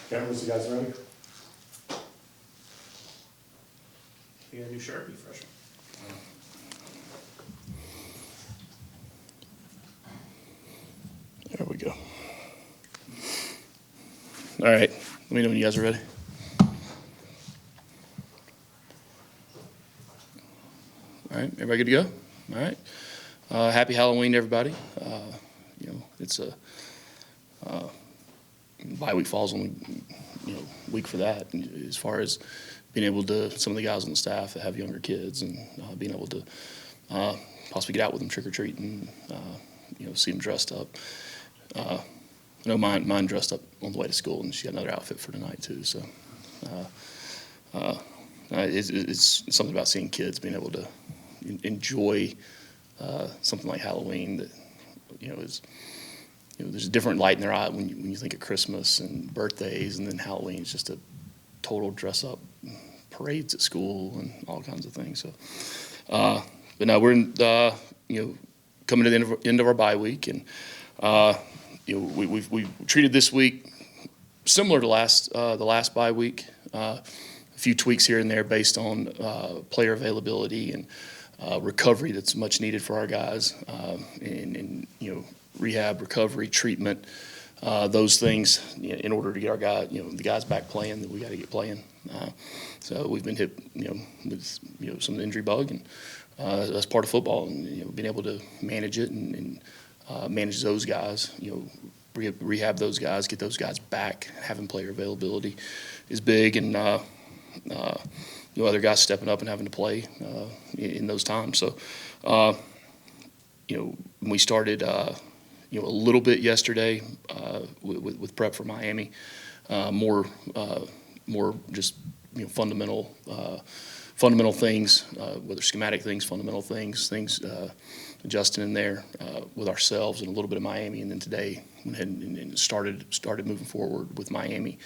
Cameras, you guys ready? You got a new Sharpie freshman. There we go. All right, let me know when you guys are ready. All right, everybody good to go? All right. Happy Halloween, everybody. It's a bye week falls on week for that. And as far as being able to, some of the guys on the staff that have younger kids and being able to possibly get out with them trick or treating, see them dressed up. I know mine dressed up on the way to school, and she got another outfit for tonight too. So it's something about seeing kids being able to enjoy something like Halloween that is there's a different light in their eye when you think of Christmas and birthdays, and then Halloween is just a total dress up parades at school and all kinds of things. So, but now we're in coming to the end of our bye week, and we treated this week similar to the last bye week. A few tweaks here and there based on player availability and recovery that's much needed for our guys, and rehab, recovery, treatment, those things in order to get our the guys back playing that we got to get playing. So we've been hit with some injury bug, and that's part of football, and being able to manage it and manage those guys, rehab those guys, get those guys back, having player availability is big, and other guys stepping up and having to play in those times. So, we started, a little bit yesterday with prep for Miami, more just fundamental things, whether schematic things, fundamental things adjusting in there with ourselves, and a little bit of Miami, and then today went ahead and started moving forward with Miami.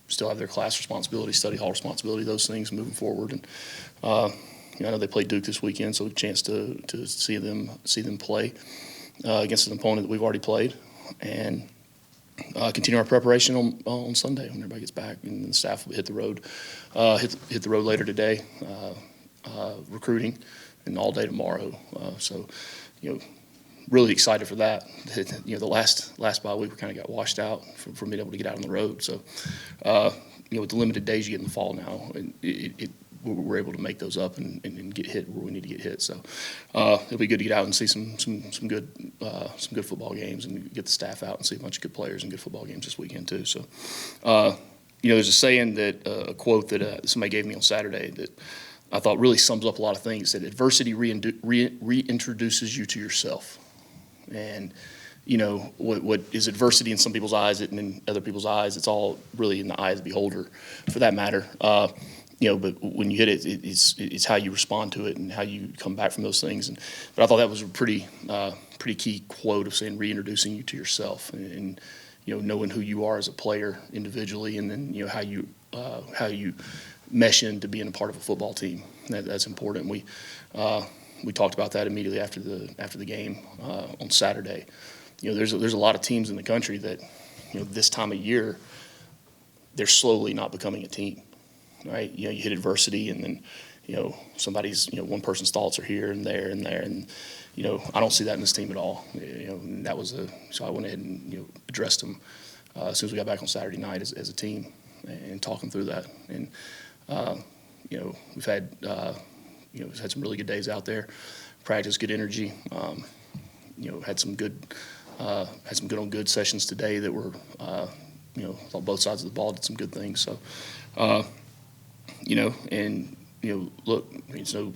Still have their class responsibility, study hall responsibility, those things moving forward. And I know they played Duke this weekend, so a chance to see them play against an opponent that we've already played, and continue our preparation on Sunday when everybody gets back, and the staff will hit the road, hit the road later today, recruiting, and all day tomorrow. So really excited for that. The last bye week we kind of got washed out from being able to get out on the road. So with the limited days you get in the fall now, we're able to make those up and get hit where we need to get hit. So it'll be good to get out and see some good football games, and get the staff out and see a bunch of good players and good football games this weekend too. So there's a saying that a quote that somebody gave me on Saturday that I thought really sums up a lot of things. That adversity reintroduces you to yourself. And what is adversity in some people's eyes, and in other people's eyes, it's all really in the eye of the beholder, for that matter. But when you hit it, it's how you respond to it and how you come back from those things. But I thought that was a pretty key quote of saying reintroducing you to yourself, and knowing who you are as a player individually, and then how you mesh into being a part of a football team. That's important. We talked about that immediately after the game on Saturday. There's a lot of teams in the country that this time of year they're slowly not becoming a team, right? You hit adversity, and then somebody's one person's thoughts are here and there and there, and I don't see that in this team at all. And that was so I went ahead and addressed them as soon as we got back on Saturday night as a team, and talking through that. And we've had some really good days out there, practice, good energy. Had some good on good sessions today that were, thought both sides of the ball did some good things. So, look, it's no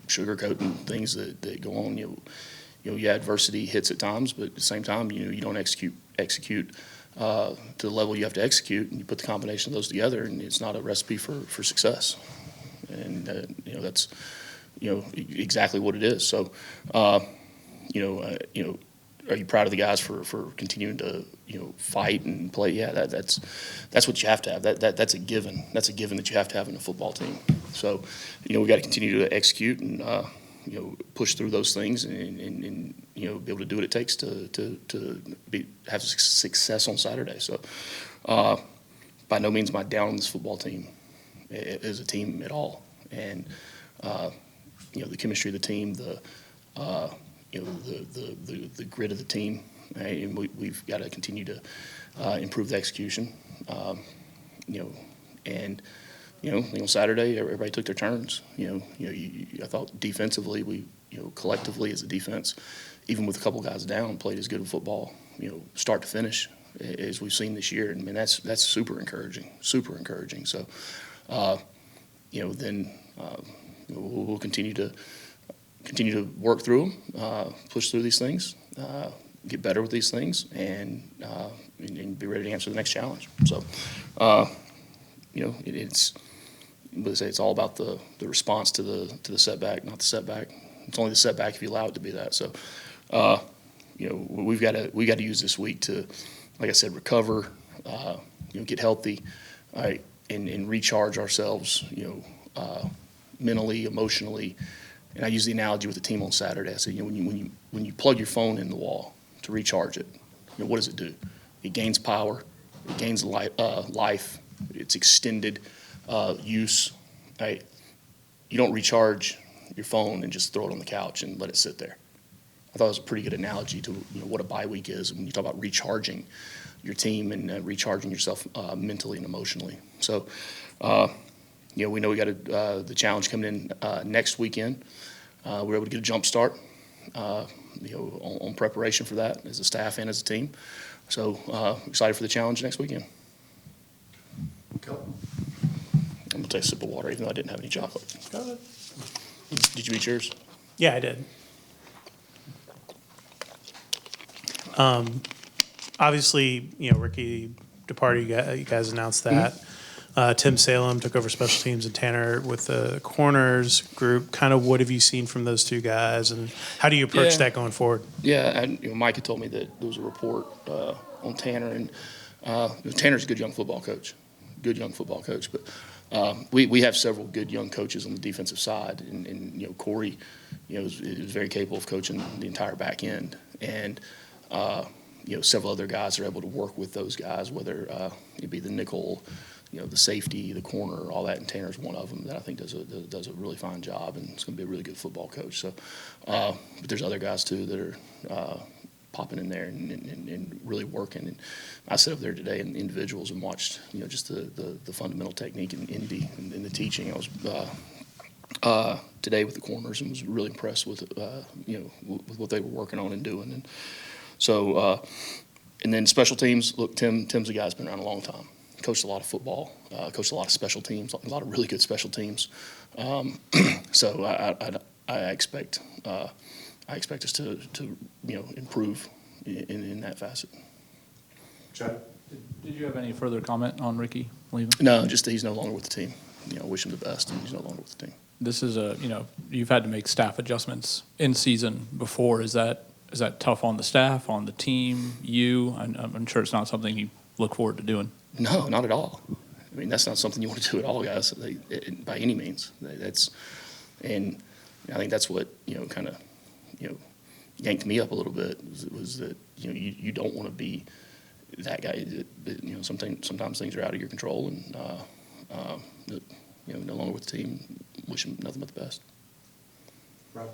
sugarcoating things that go on. Adversity hits at times, but at the same time, you don't execute to the level you have to execute, and you put the combination of those together, and it's not a recipe for success. And that's exactly what it is. So are you proud of the guys for continuing to fight and play? Yeah, that's what you have to have. That's a given. That's a given that you have to have in a football team. So we got to continue to execute and push through those things and be able to do what it takes to have success on Saturday. So by no means am I down on this football team as a team at all. And the chemistry of the team, the grit of the team, right? And we've got to continue to improve the execution. And on Saturday, everybody took their turns. I thought defensively, we collectively as a defense, even with a couple guys down, played as good of football, start to finish as we've seen this year. And that's super encouraging. So, then we'll continue to work through them, push through these things, get better with these things, and be ready to answer the next challenge. So, it's all about the response to the setback, not the setback. It's only the setback if you allow it to be that. So, we got to use this week to, like I said, recover, get healthy, all right, and recharge ourselves, mentally, emotionally. And I use the analogy with the team on Saturday. I said, when you plug your phone in the wall to recharge it, what does it do? It gains power, it gains life, it's extended use. Right? You don't recharge your phone and just throw it on the couch and let it sit there. I thought it was a pretty good analogy to what a bye week is when you talk about recharging your team and recharging yourself mentally and emotionally. So, we know we got the challenge coming in next weekend. We're able to get a jump start, on preparation for that as a staff and as a team. So excited for the challenge next weekend. Cool. I'm gonna take a sip of water, even though I didn't have any chocolate. Go ahead. Did you eat yours? Yeah, I did. Obviously, Ricky departed. You guys announced that. Tim Salem took over special teams, and Tanner with the corners group. Kind of, what have you seen from those two guys, and how do you approach that going forward? Yeah, and Mike had told me that there was a report on Tanner, and Tanner's a good young football coach. But we have several good young coaches on the defensive side, and Corey, is very capable of coaching the entire back end, and several other guys are able to work with those guys, whether it be the nickel, the safety, the corner, all that. And Tanner's one of them that I think does a really fine job, and it's going to be a really good football coach. So, but there's other guys too that are popping in there and really working. And I sat up there today in individuals and watched, just the fundamental technique in the teaching. I was today with the corners and was really impressed with with what they were working on and doing. And so, and then special teams. Look, Tim's a guy that's been around a long time. Coached a lot of football, coached a lot of special teams, a lot of really good special teams. So I expect us to improve in that facet. Chad? Did you have any further comment on Ricky leaving? No, just that he's no longer with the team. Wish him the best, and he's no longer with the team. This is you've had to make staff adjustments in season before. Is that tough on the staff, on the team, you? I'm sure it's not something you look forward to doing. No, not at all. I mean, that's not something you want to do at all, guys, by any means. And I think that's what, kind of, yanked me up a little bit was that, you don't want to be that guy that sometimes things are out of your control, and, no longer with the team. Wish him nothing but the best. Rob?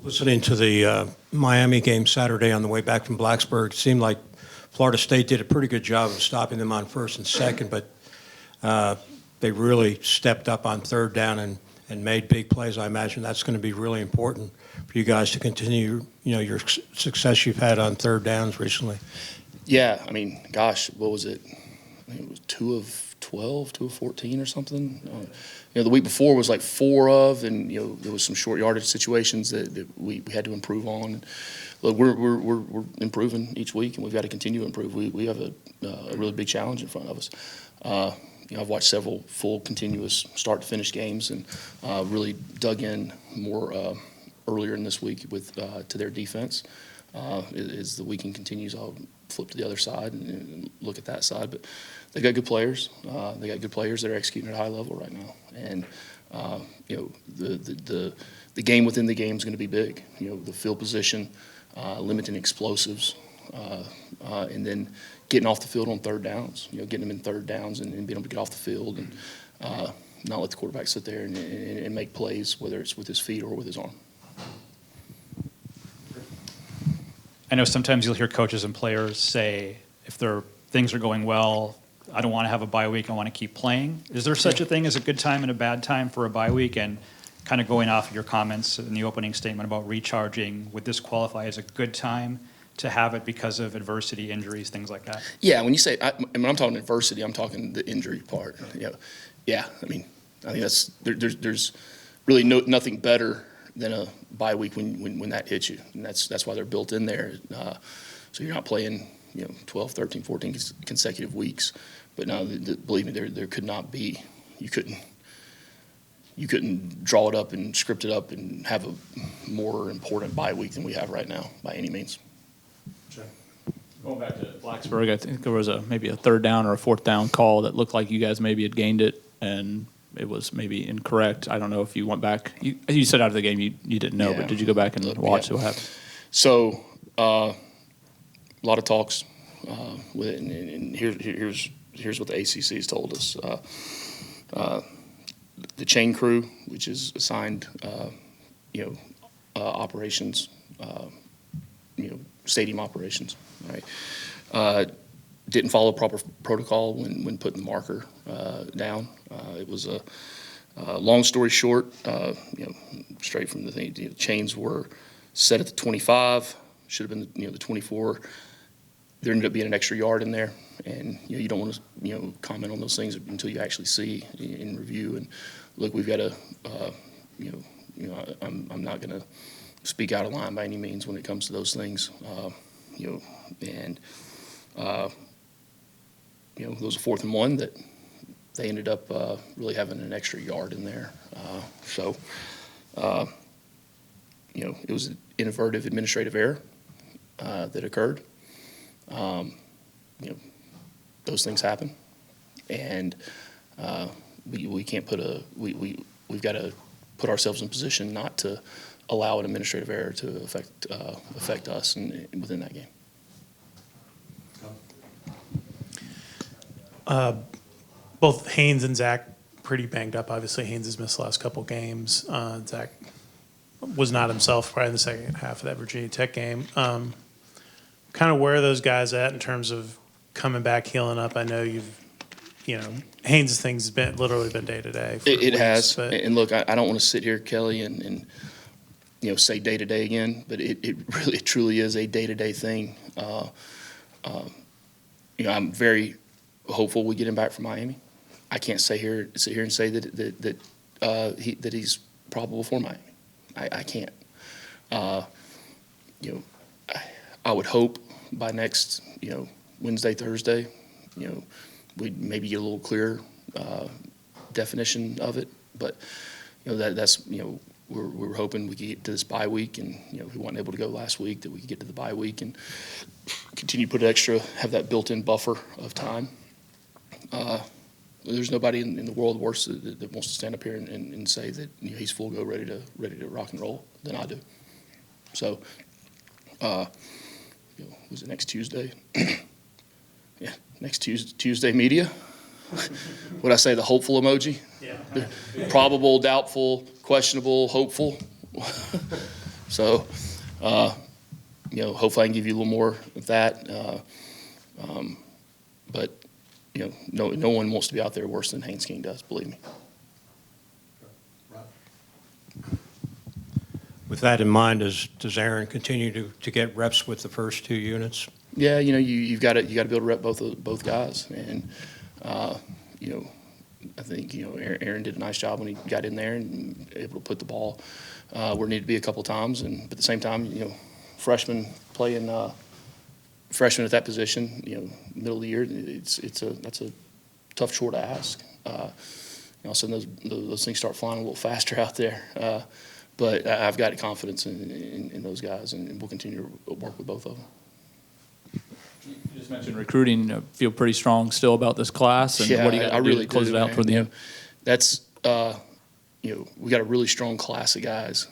Listening to the Miami game Saturday on the way back from Blacksburg, it seemed like Florida State did a pretty good job of stopping them on first and second, but they really stepped up on third down and made big plays. I imagine that's going to be really important for you guys to continue, your success you've had on third downs recently. Yeah, I mean, gosh, what was it? I think it was 2 of 12, 2 of 14 or something. The week before was like 4 of, and there was some short yardage situations that we had to improve on. Look, we're improving each week, and we've got to continue to improve. We have a really big challenge in front of us. I've watched several full, continuous start-to-finish games, and really dug in more earlier in this week to their defense. As the weekend continues, I'll flip to the other side and look at that side. But they got good players. They got good players that are executing at a high level right now, and The game within the game is going to be big. The field position, limiting explosives, and then getting off the field on third downs. Getting them in third downs and being able to get off the field and not let the quarterback sit there and make plays, whether it's with his feet or with his arm. I know sometimes you'll hear coaches and players say, if things are going well, I don't want to have a bye week, I want to keep playing. Is there such a thing as a good time and a bad time for a bye week? And kind of going off of your comments in the opening statement about recharging, would this qualify as a good time to have it because of adversity, injuries, things like that? Yeah, when you say, when I'm talking adversity, I'm talking the injury part. Yeah, I think there's really nothing better than a bye week when that hits you. And that's why they're built in there. So you're not playing, 12, 13, 14 consecutive weeks. But no, believe me, there could not be, you couldn't draw it up and script it up and have a more important bye week than we have right now by any means. Going back to Blacksburg, I think there was maybe a third down or a fourth down call that looked like you guys maybe had gained it, and it was maybe incorrect. I don't know if you went back. You said out of the game you didn't know, Yeah. but did you go back and watch what happened? So a lot of talks with it, and here's what the ACC has told us. The chain crew, which is assigned, operations, stadium operations, right? Didn't follow proper protocol when putting the marker down. It was a long story short. Straight from the thing, chains were set at the 25. Should have been the 24. There ended up being an extra yard in there, and you don't want to comment on those things until you actually see and review. And look, we've got to I'm not going to speak out of line by any means when it comes to those things. And there was a 4th and 1 that they ended up really having an extra yard in there. It was an inadvertent administrative error that occurred. Those things happen, and we can't we've got to put ourselves in position not to allow an administrative error to affect us within that game. Both Haynes and Zach pretty banged up. Obviously, Haynes has missed the last couple games. Zach was not himself probably in the second half of that Virginia Tech game. Kind of where are those guys at in terms of coming back, healing up? I know Haynes' thing's been literally been day to day. It has. But. And look, I don't want to sit here, Kelly, and say day to day again, but it really truly is a day to day thing. I'm very hopeful we get him back from Miami. I can't sit here and say that he's probable for Miami. I can't. I would hope by next Wednesday, Thursday, we'd maybe get a little clearer definition of it. But that's we're hoping we could get to this bye week, and if we weren't able to go last week, that we could get to the bye week and continue to have that built-in buffer of time. There's nobody in the world worse that wants to stand up here and say that he's full go, ready to rock and roll than I do. So, was it next Tuesday? Yeah, next Tuesday media. Would I say the hopeful emoji? Yeah. Probable, doubtful, questionable, hopeful. So, hopefully I can give you a little more of that. But no one wants to be out there worse than Haynes King does. Believe me. With that in mind, does Aaron continue to get reps with the first 2 units? Yeah, you've got to be able to rep both guys, and I think Aaron did a nice job when he got in there and able to put the ball where it needed to be a couple times, but at the same time, freshmen playing freshman at that position, middle of the year, that's a tough chore to ask. All of a sudden those things start flying a little faster out there. But I've got confidence in those guys, and we'll continue to work with both of them. You just mentioned recruiting. Feel pretty strong still about this class, and Yeah, what do you got to do really to close it out man. toward the end? That's we got a really strong class of guys,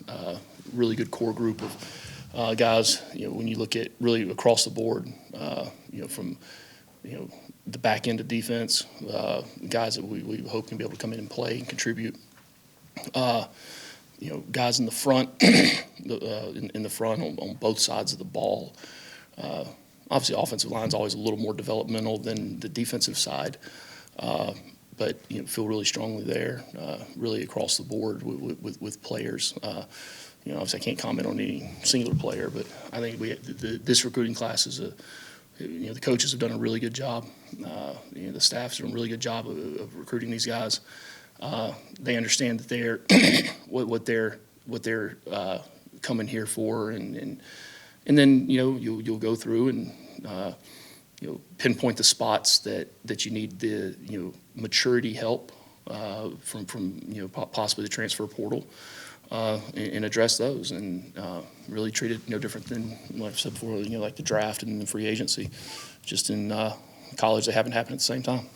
really good core group of guys. When you look at really across the board, from the back end of defense, guys that we hope can be able to come in and play and contribute. Guys in the front, in the front on both sides of the ball. Obviously, offensive line's always a little more developmental than the defensive side, but feel really strongly there, really across the board with players. Obviously, I can't comment on any singular player, but I think this recruiting class is the coaches have done a really good job. The staff's done a really good job of recruiting these guys. They understand that they're what they're coming here for, and then you'll go through and pinpoint the spots that you need the maturity help from possibly the transfer portal, and address those, and really treat it no different than like I've said before, like the draft and the free agency. Just in college, they haven't happened at the same time.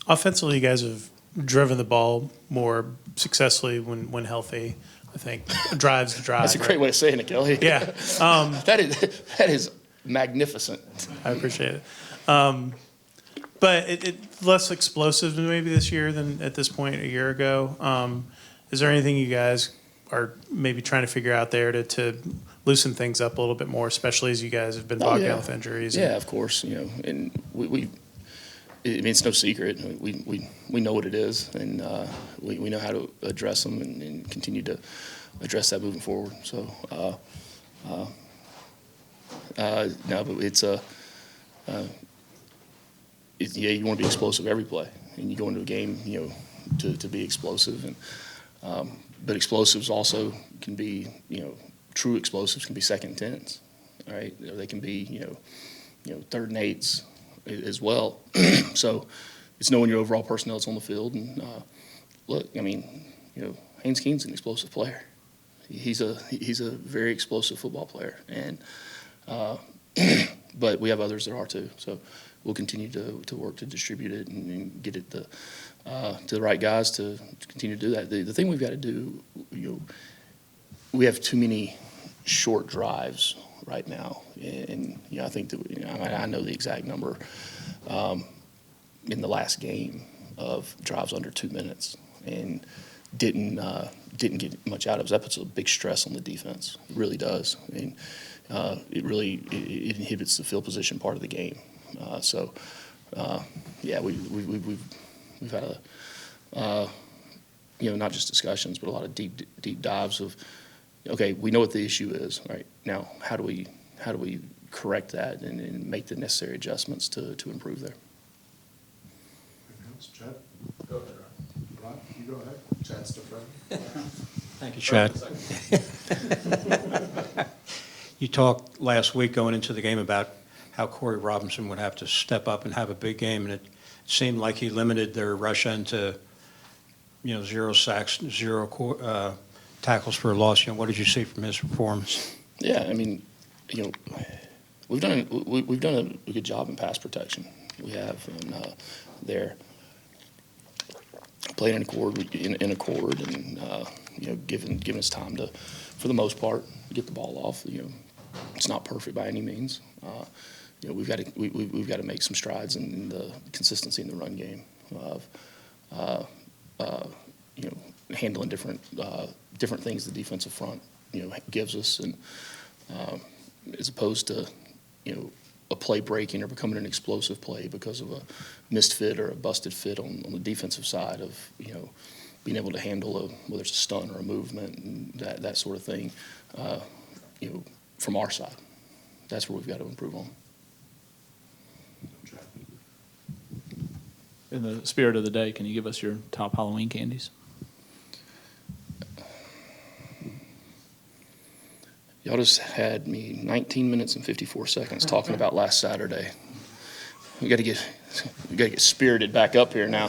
Offensively, you guys have driven the ball more successfully when healthy. I think drives to drive. That's a great way of saying it, Kelly. Yeah, that is magnificent. I appreciate it. But it's less explosive maybe this year than at this point a year ago. Is there anything you guys are maybe trying to figure out there to loosen things up a little bit more, especially as you guys have been bogged down with injuries? Yeah, of course. And it's no secret. We know what it is, and we know how to address them and continue to address that moving forward. So, no, but it's you want to be explosive every play, and you go into a game, to be explosive, and but explosives also can be, true explosives can be second and tens, all right? They can be, third and eights as well. So it's knowing your overall personnel that's on the field. And look, I mean, Haynes Keen's an explosive player. He's a very explosive football player, and but we have others that are too. So we'll continue to work to distribute it and get it to the right guys to continue to do that. The thing we've got to do, we have too many short drives right now, and I think that I know the exact number in the last game of drives under 2 minutes, and didn't get much out of it. That puts a big stress on the defense. It really does, and it inhibits the field position part of the game. Yeah, we've had not just discussions, but a lot of deep dives of, okay, we know what the issue is, right? Now, how do we correct that and make the necessary adjustments to improve there? Anything else? Chad? Go ahead, Ron. You go ahead. Chad's still friendly. Thank you, Chad. You talked last week going into the game about how Corey Robinson would have to step up and have a big game, and it seemed like he limited their rush end to, 0 sacks, 0 tackles for a loss. What did you see from his performance? Yeah, I mean, we've done a good job in pass protection. We have, and they're playing in a chord, and given us time to, for the most part, get the ball off. It's not perfect by any means. We've got to make some strides in the consistency in the run game of handling different things the defensive front gives us, and as opposed to a play breaking or becoming an explosive play because of a missed fit or a busted fit on the defensive side of being able to handle whether it's a stunt or a movement and that sort of thing. From our side, that's where we've got to improve on. Chad. In the spirit of the day, can you give us your top Halloween candies? Y'all just had me 19 minutes and 54 seconds talking about last Saturday. We got to get spirited back up here now.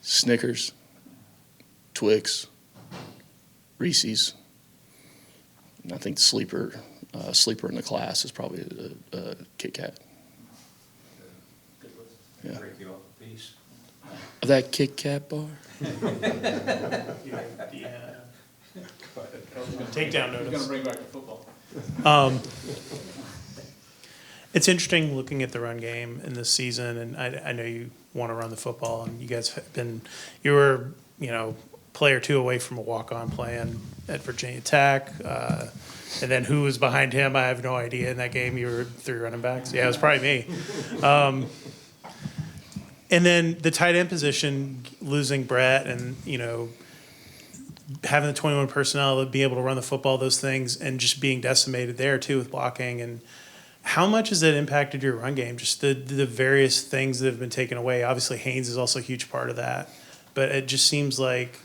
Snickers, Twix, Reese's, and I think the sleeper in the class is probably a Kit Kat. Yeah. Break you off a piece. That Kit Kat bar? Takedown notice. bring back the football. It's interesting looking at the run game in this season, and I know you want to run the football, and you guys have been, you were, player 2 away from a walk-on playing at Virginia Tech. And then who was behind him, I have no idea. In that game, you were 3 running backs. Yeah, it was probably me. And then the tight end position, losing Brett and, having the 21 personnel to be able to run the football, those things, and just being decimated there too with blocking. And how much has that impacted your run game? Just the various things that have been taken away. Obviously, Haynes is also a huge part of that. But it just seems like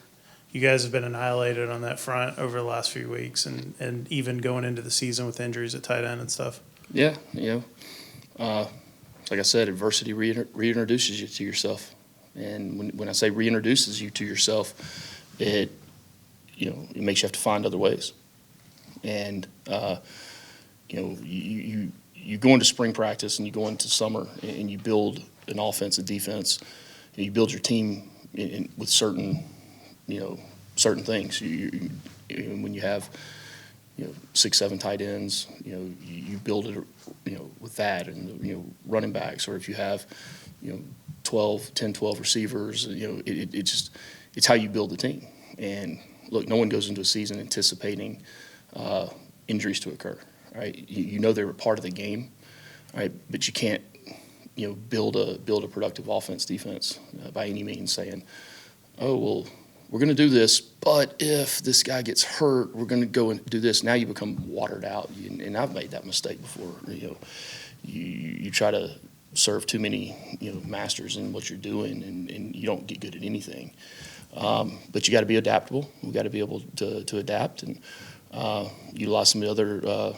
you guys have been annihilated on that front over the last few weeks and even going into the season with injuries at tight end and stuff. Yeah, like I said, adversity reintroduces you to yourself. And when I say reintroduces you to yourself, it makes you have to find other ways. And, you go into spring practice and you go into summer and you build an offense, a defense, and you build your team with certain things. When you have, 6, 7 tight ends, you build it, with that and, running backs, or if you have, 10, 12 receivers, it's how you build the team. And look, no one goes into a season anticipating injuries to occur, right? You know they're a part of the game, right? But you can't, build a productive offense, defense by any means saying, oh, well, we're going to do this, but if this guy gets hurt, we're going to go and do this. Now you become watered out, and I've made that mistake before. You try to serve too many, masters in what you're doing, and you don't get good at anything. But you got to be adaptable. We got to be able to adapt and utilize some of the other,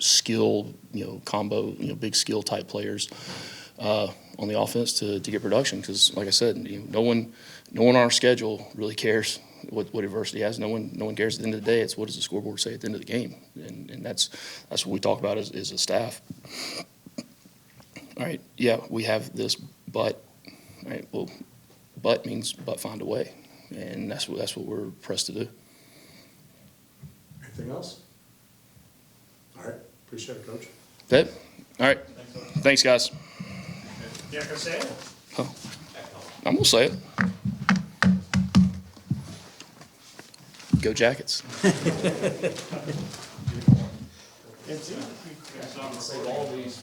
skill, combo, big skill type players on the offense to get production. Because, like I said, no one on our schedule really cares what adversity has. No one cares. At the end of the day, it's what does the scoreboard say at the end of the game, and that's what we talk about as a staff. All right, yeah, we have this, but all right, well, but means but find a way, and that's what we're pressed to do. Anything else? All right, appreciate it, Coach. That, all right, thanks, guys. Yeah, can I say it? Oh, I'm gonna say it. Go Jackets. Save all these.